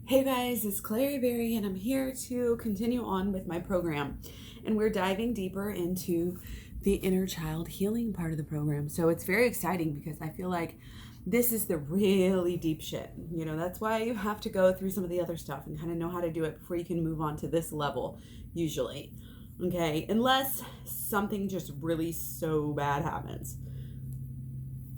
Hey guys, it's KlaireeBerry and I'm here to continue on with my program. And we're diving deeper into the inner child healing part of the program. So it's very exciting because I feel like this is the really deep shit. That's why you have to go through some of the other stuff and kind of know how to do it before you can move on to this level, usually. Okay, unless something just really so bad happens,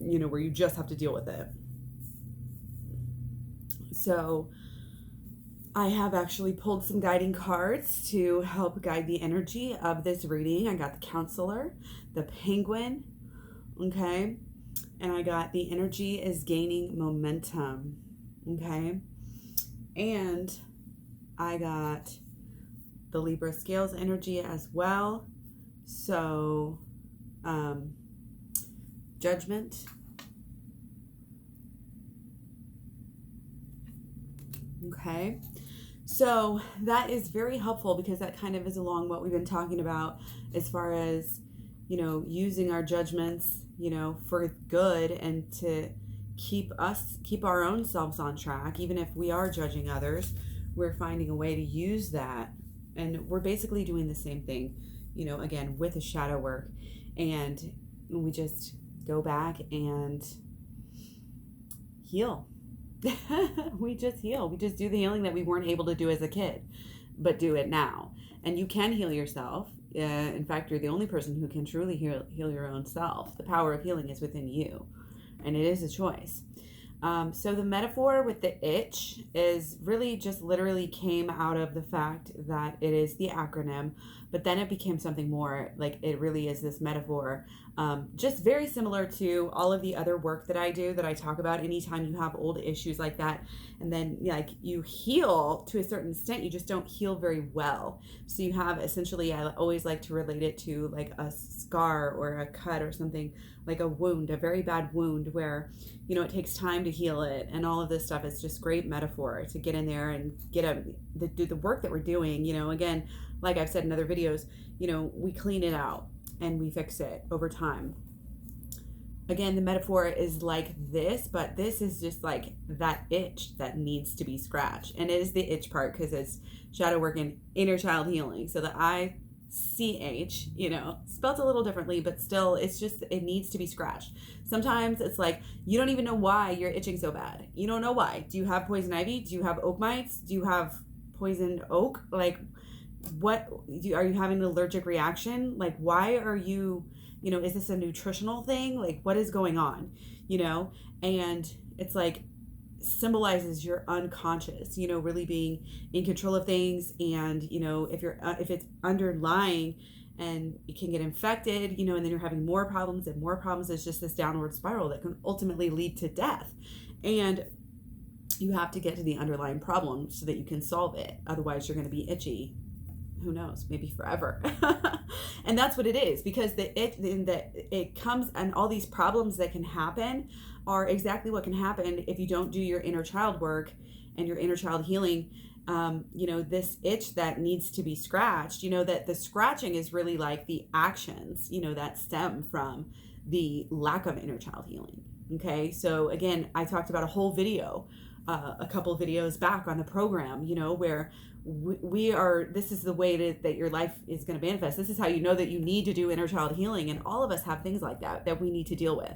where you just have to deal with it. So I have actually pulled some guiding cards to help guide the energy of this reading. I got the counselor, the penguin, okay? And I got the energy is gaining momentum, okay? And I got the Libra scales energy as well. So, judgment. Okay. So that is very helpful because that kind of is along what we've been talking about as far as, using our judgments, for good and to keep our own selves on track. Even if we are judging others, we're finding a way to use that. And we're basically doing the same thing, again, with the shadow work. And we just go back and heal. We just heal. We just do the healing that we weren't able to do as a kid, but do it now. And you can heal yourself. In fact, you're the only person who can truly heal your own self. The power of healing is within you, and it is a choice. So the metaphor with the itch is really just literally came out of the fact that it is the acronym, but then it became something more like it really is this metaphor. Just very similar to all of the other work that I do that I talk about anytime you have old issues like that. And then like you heal to a certain extent, you just don't heal very well. So you have essentially, I always like to relate it to like a scar or a cut or something, like a wound, a very bad wound where, it takes time to heal it and all of this stuff. It's just great metaphor to get in there and do the work that we're doing. Again, like I've said in other videos, we clean it out and we fix it over time. Again, the metaphor is like this, but this is just like that itch that needs to be scratched. And it is the itch part because it's shadow work and inner child healing. So the ICH, spelled a little differently, but still it needs to be scratched. Sometimes it's like you don't even know why you're itching so bad. You don't know why. Do you have poison ivy? Do you have oak mites? Do you have poisoned oak? Like are you having an allergic reaction? Like why are you, is this a nutritional thing? Like what is going on? And it's like symbolizes your unconscious, really being in control of things. And if it's underlying and it can get infected, and then you're having more problems and more problems, it's just this downward spiral that can ultimately lead to death. And you have to get to the underlying problem so that you can solve it. Otherwise you're going to be itchy, who knows, maybe forever. And that's what it is, because it comes, and all these problems that can happen are exactly what can happen if you don't do your inner child work and your inner child healing. This itch that needs to be scratched, that the scratching is really like the actions, that stem from the lack of inner child healing. Okay. So again, I talked about a whole video, a couple of videos back on the program, where this is the way that your life is going to manifest. This is how you know that you need to do inner child healing. And all of us have things like that we need to deal with.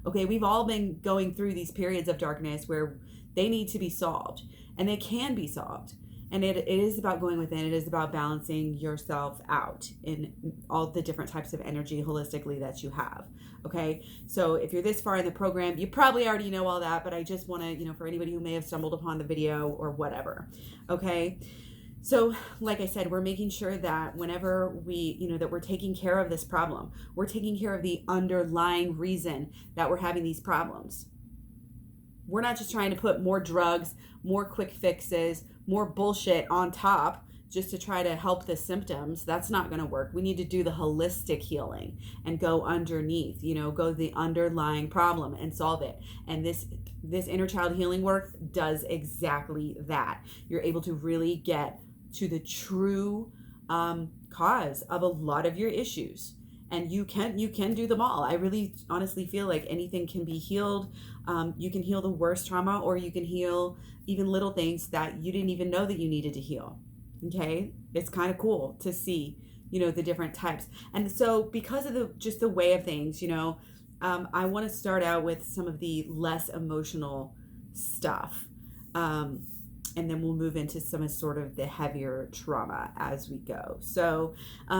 Okay, we've all been going through these periods of darkness where they need to be solved, and they can be solved. And it is about going within. It is about balancing yourself out in all the different types of energy holistically that you have. Okay, so if you're this far in the program, you probably already know all that, but I just want to, for anybody who may have stumbled upon the video or whatever. Okay. So, like I said, we're making sure that whenever that we're taking care of this problem, we're taking care of the underlying reason that we're having these problems. We're not just trying to put more drugs, more quick fixes, more bullshit on top just to try to help the symptoms. That's not going to work. We need to do the holistic healing and go underneath, go the underlying problem and solve it. And this inner child healing work does exactly that. You're able to really get to the true cause of a lot of your issues. And you can do them all. I really honestly feel like anything can be healed. You can heal the worst trauma, or you can heal even little things that you didn't even know that you needed to heal. Okay, it's kind of cool to see, the different types. And so because of the way of things, I want to start out with some of the less emotional stuff. And then we'll move into some sort of the heavier trauma as we go. So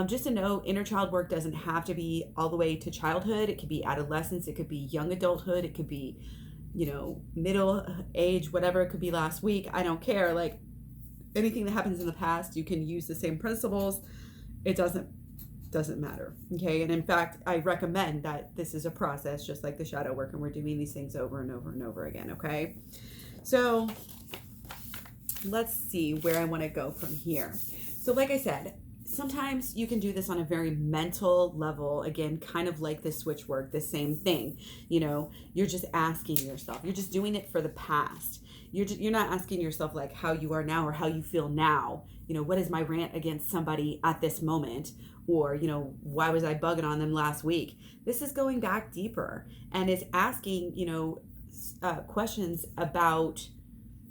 just to know, inner child work doesn't have to be all the way to childhood. It could be adolescence. It could be young adulthood. It could be, middle age, whatever. It could be last week. I don't care. Like anything that happens in the past, you can use the same principles. It doesn't matter. Okay. And in fact, I recommend that this is a process, just like the shadow work, and we're doing these things over and over and over again. Okay. So let's see where I want to go from here. So like I said, sometimes you can do this on a very mental level, again, kind of like the switch work, the same thing. You're just asking yourself, you're just doing it for the past. You're not asking yourself like how you are now or how you feel now. What is my rant against somebody at this moment? Or, why was I bugging on them last week? This is going back deeper, and it's asking, questions about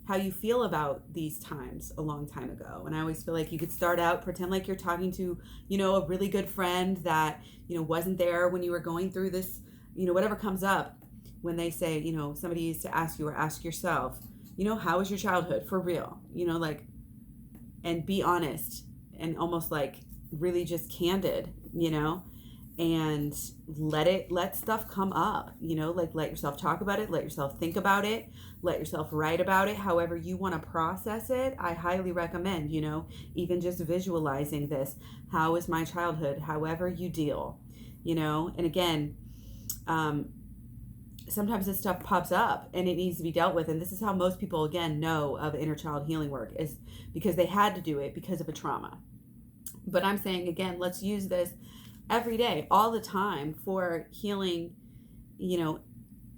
how you feel about these times a long time ago. And I always feel like you could start out, pretend like you're talking to, a really good friend that, wasn't there when you were going through this, whatever comes up when they say, somebody used to ask you or ask yourself, how was your childhood for real? And be honest and almost like really just candid, and let stuff come up, let yourself talk about it, let yourself think about it, let yourself write about it, however you want to process it. I highly recommend, even just visualizing this. How is my childhood? However you deal, and again, sometimes this stuff pops up and it needs to be dealt with. And this is how most people, again, know of inner child healing work, is because they had to do it because of a trauma. But I'm saying, again, let's use this every day, all the time, for healing,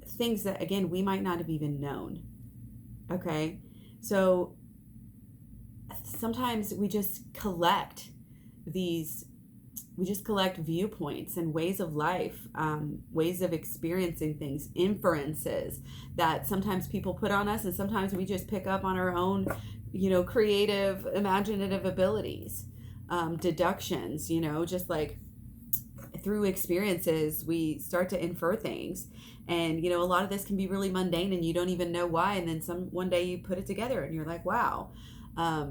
things that, again, we might not have even known. Okay. So sometimes we just collect viewpoints and ways of life, ways of experiencing things, inferences that sometimes people put on us, and sometimes we just pick up on our own, creative, imaginative abilities, deductions, just like through experiences, we start to infer things. And, a lot of this can be really mundane and you don't even know why. And then one day you put it together and you're like, wow. I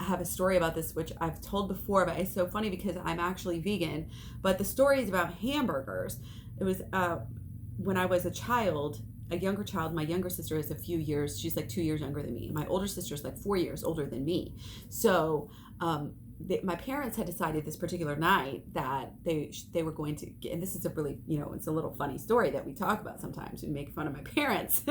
have a story about this, which I've told before, but it's so funny because I'm actually vegan. But the story is about hamburgers. It was when I was a younger child. My younger sister is a few years. She's like 2 years younger than me. My older sister is like 4 years older than me. So my parents had decided this particular night that they were going to, and this is a really, it's a little funny story that we talk about sometimes. We make fun of my parents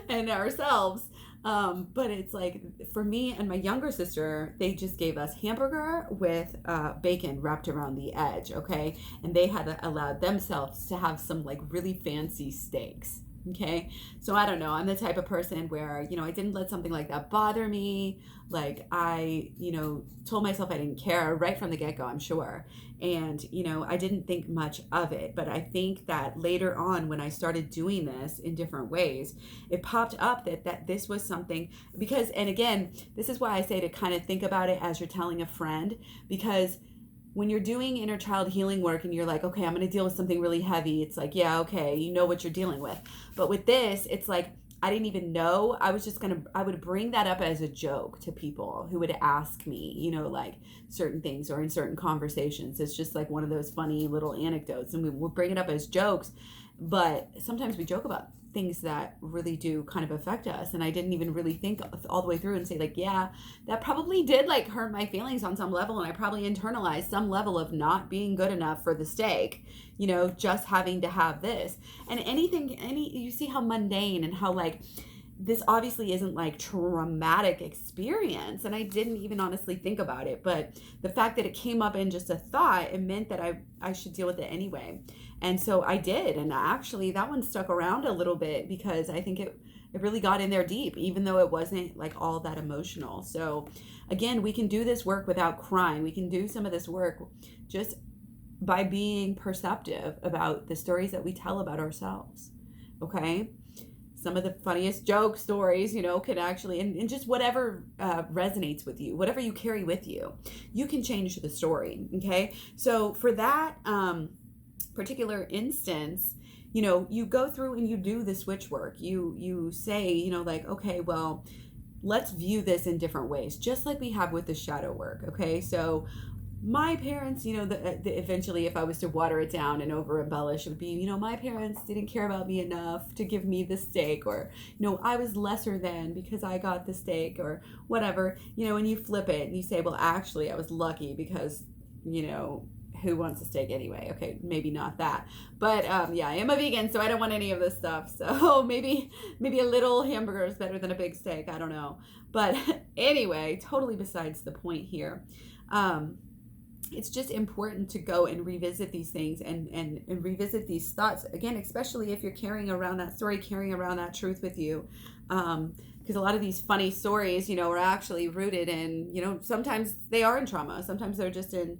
and ourselves. But it's like, for me and my younger sister, they just gave us hamburger with bacon wrapped around the edge, okay? And they had allowed themselves to have some like really fancy steaks. Okay. So I don't know. I'm the type of person where, I didn't let something like that bother me. Like I, told myself I didn't care right from the get-go, I'm sure. And, I didn't think much of it. But I think that later on, when I started doing this in different ways, it popped up that this was something, because, and again, this is why I say to kind of think about it as you're telling a friend, because when you're doing inner child healing work and you're like, okay, I'm going to deal with something really heavy. It's like, yeah, okay, you know what you're dealing with. But with this, it's like, I didn't even know. I would bring that up as a joke to people who would ask me, like certain things, or in certain conversations. It's just like one of those funny little anecdotes, and we would bring it up as jokes. But sometimes we joke about things that really do kind of affect us, and I didn't even really think all the way through and say like, yeah, that probably did like hurt my feelings on some level, and I probably internalized some level of not being good enough for the steak, just having to have this. And you see how mundane and how like this obviously isn't like traumatic experience, and I didn't even honestly think about it, but the fact that it came up in just a thought, it meant that I should deal with it anyway. And so I did, and actually that one stuck around a little bit because I think it really got in there deep, even though it wasn't like all that emotional. So again, we can do this work without crying. We can do some of this work just by being perceptive about the stories that we tell about ourselves. Okay? Some of the funniest joke stories, can actually, and just whatever resonates with you, whatever you carry with you, you can change the story. Okay? So for that particular instance, you go through and you do the switch work. You say, like, okay, well, let's view this in different ways, just like we have with the shadow work. Okay? So my parents, eventually, if I was to water it down and over embellish, it would be, my parents didn't care about me enough to give me the steak, or, I was lesser than because I got the steak, or whatever, and you flip it and you say, well, actually, I was lucky because, who wants a steak anyway? Okay, maybe not that, but yeah, I am a vegan, so I don't want any of this stuff. So maybe a little hamburger is better than a big steak. I don't know, but anyway, totally besides the point here. It's just important to go and revisit these things and revisit these thoughts again, especially if you're carrying around that story, carrying around that truth with you. Because a lot of these funny stories, are actually rooted in, sometimes they are in trauma. Sometimes they're just in,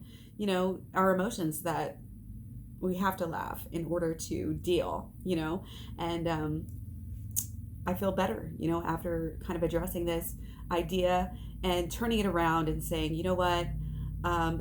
our emotions that we have to laugh in order to deal, and I feel better, after kind of addressing this idea and turning it around and saying, you know what?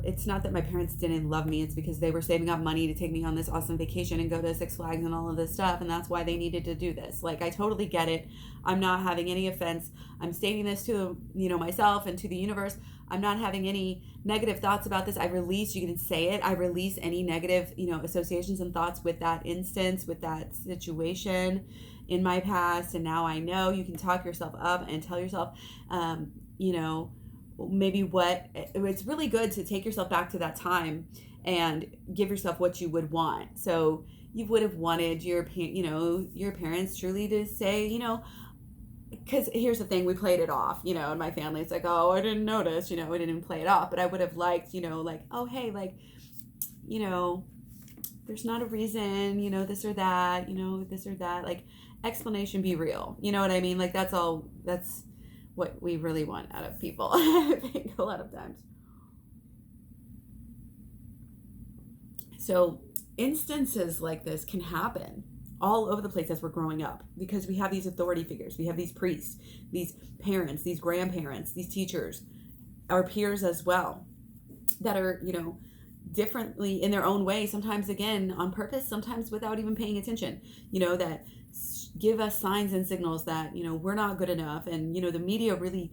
It's not that my parents didn't love me. It's because they were saving up money to take me on this awesome vacation and go to Six Flags and all of this stuff. And that's why they needed to do this. Like, I totally get it. I'm not having any offense. I'm stating this to, myself and to the universe. I'm not having any negative thoughts about this. I release, you can say it. I release any negative, associations and thoughts with that instance, with that situation in my past. And now I know. You can talk yourself up and tell yourself, maybe it's really good to take yourself back to that time and give yourself what you would want. So you would have wanted your parents truly to say, because here's the thing, we played it off, in my family. It's like, oh, I didn't notice, we didn't play it off. But I would have liked, like, oh, hey, like, there's not a reason, this or that, this or that, like, explanation, be real. You know what I mean? Like, that's what we really want out of people, I think, a lot of times. So instances like this can happen all over the place as we're growing up, because we have these authority figures, we have these priests, these parents, these grandparents, these teachers, our peers as well, that are, differently in their own way, sometimes again on purpose, sometimes without even paying attention, that give us signs and signals that, we're not good enough. And, the media really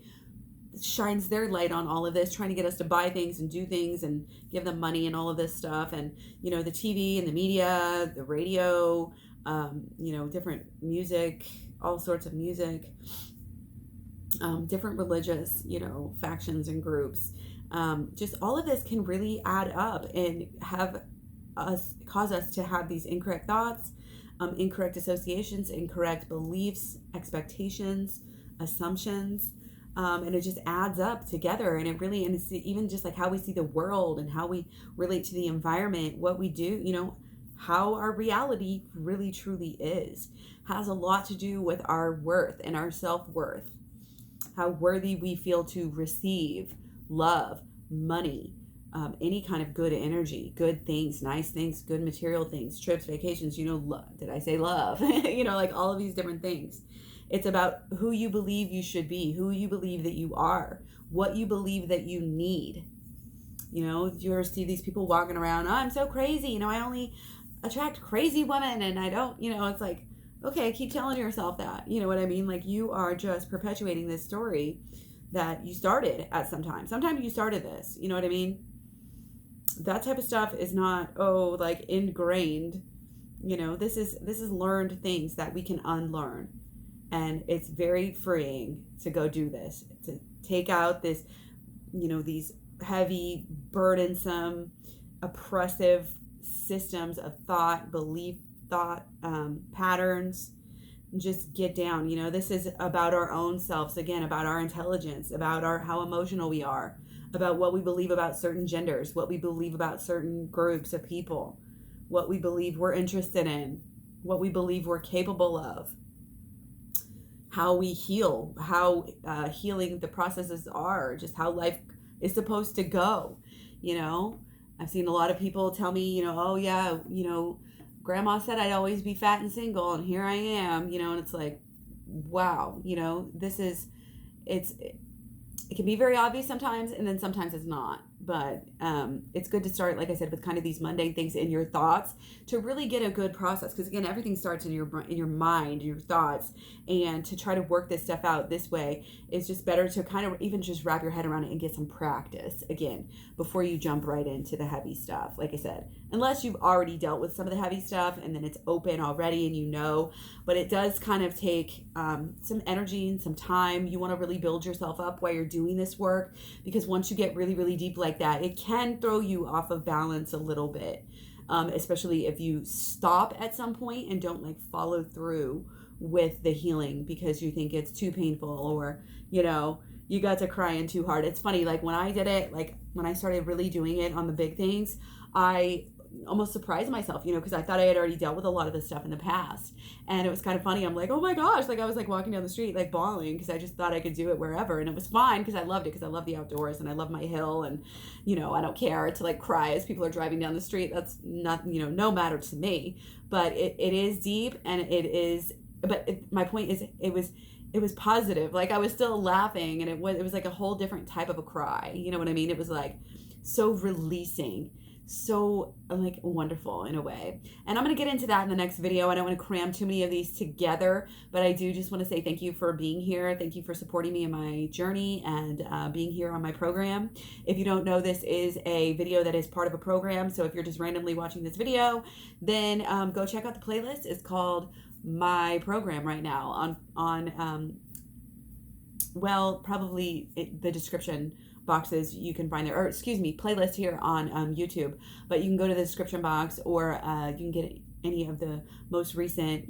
shines their light on all of this, trying to get us to buy things and do things and give them money and all of this stuff. And, the TV and the media, the radio, different music, all sorts of music, different religious, factions and groups. Just all of this can really add up and cause us to have these incorrect thoughts, incorrect associations, incorrect beliefs, expectations, assumptions, and it just adds up together. And it's even just like how we see the world and how we relate to the environment, what we do, how our reality really truly is, has a lot to do with our worth and our self-worth, how worthy we feel to receive love, money, any kind of good energy, good things, nice things, good material things, trips, vacations, did I say love? Like all of these different things. It's about who you believe you should be, who you believe that you are, what you believe that you need. You ever see these people walking around, oh, I'm so crazy, I only attract crazy women and I don't, it's like, okay, keep telling yourself that, you know what I mean? Like, you are just perpetuating this story that you started at some time. Sometime you started this, you know what I mean? That type of stuff is not, like ingrained. This is learned things that we can unlearn. And it's very freeing to go do this, to take out this, these heavy, burdensome, oppressive systems of thought, belief, patterns. Just get down. This is about our own selves, again, about our intelligence, about how emotional we are, about what we believe about certain genders, what we believe about certain groups of people, what we believe we're interested in, what we believe we're capable of, how we heal, how healing the processes are, just how life is supposed to go, I've seen a lot of people tell me, oh yeah, grandma said I'd always be fat and single, and here I am, and it's like, wow, it's it can be very obvious sometimes, and then sometimes it's not. But it's good to start, like I said, with kind of these mundane things in your thoughts to really get a good process. Because again, everything starts in your mind, your thoughts, and to try to work this stuff out this way, it's just better to kind of even just wrap your head around it and get some practice again before you jump right into the heavy stuff. Like I said, unless you've already dealt with some of the heavy stuff and then it's open already and but it does kind of take some energy and some time. You want to really build yourself up while you're doing this work, because once you get really, really deep like that, it can throw you off of balance a little bit, especially if you stop at some point and don't like follow through with the healing because you think it's too painful, or you got to crying too hard. It's funny, like when I did it, like when I started really doing it on the big things, I almost surprised myself, because I thought I had already dealt with a lot of this stuff in the past. And it was kind of funny. I'm like, oh my gosh, like I was like walking down the street like bawling because I just thought I could do it wherever, and it was fine because I loved it, because I love the outdoors and I love my hill, and I don't care to like cry as people are driving down the street. That's not no matter to me. But it is deep, and my point is it was positive. Like I was still laughing, and it was like a whole different type of a cry. You know what I mean? It was like so releasing, so like wonderful in a way. And I'm going to get into that in the next video. I don't want to cram too many of these together, but I do just want to say thank you for being here. Thank you for supporting me in my journey and being here on my program. If you don't know, this is a video that is part of a program. So if you're just randomly watching this video, then go check out the playlist. It's called My Program right now on probably the description boxes you can find there, or excuse me, playlist here on YouTube, but you can go to the description box, or you can get any of the most recent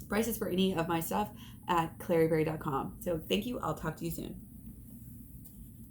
prices for any of my stuff at KlaireeBerry.com. So thank you. I'll talk to you soon.